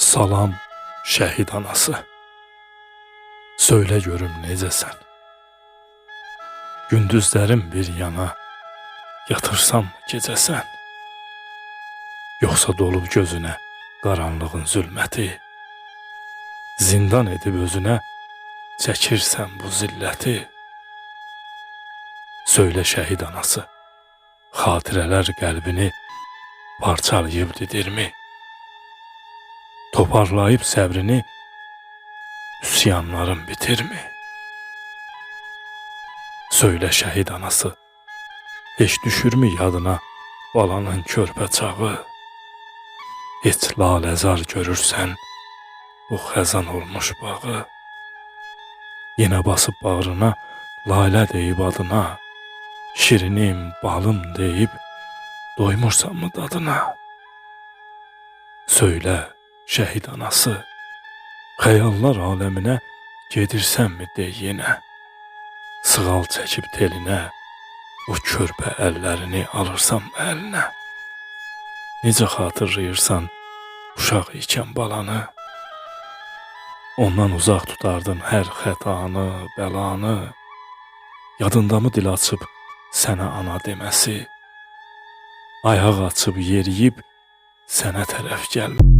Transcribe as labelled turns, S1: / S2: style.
S1: Salam şəhid anası, söylə görüm necəsən? Gündüzlərim bir yana, yatırsan mı gecəsən? Yoxsa dolub gözünə qaranlığın zülməti, zindan edib özünə çəkirsən bu zilləti? Söylə şəhid anası, xatirələr qəlbini parçalayıb didirmi? Toparlayıb səbrini üsyanların bitirmi? Söylə şəhid anası, heç düşürmü yadına balanın körpə çağı? Heç laləzar görürsən bu xəzan olmuş bağı? Yenə basıb bağrına lalə deyib adına, şirinim, balım deyib doymursanmı dadına? Söylə şəhid anası, xəyallar aləminə gedirsənmi de yenə? Sığal çəkib telinə, o körpə əllərini alırsan əlinə? Necə xatırlayırsan uşaq ikən balanı? Ondan uzaq tutardın hər xətanı, bəlanı. Yadındamı dil açıb sənə ana deməsi? Ayaq açıb yeriyib sənə tərəf gəlmək?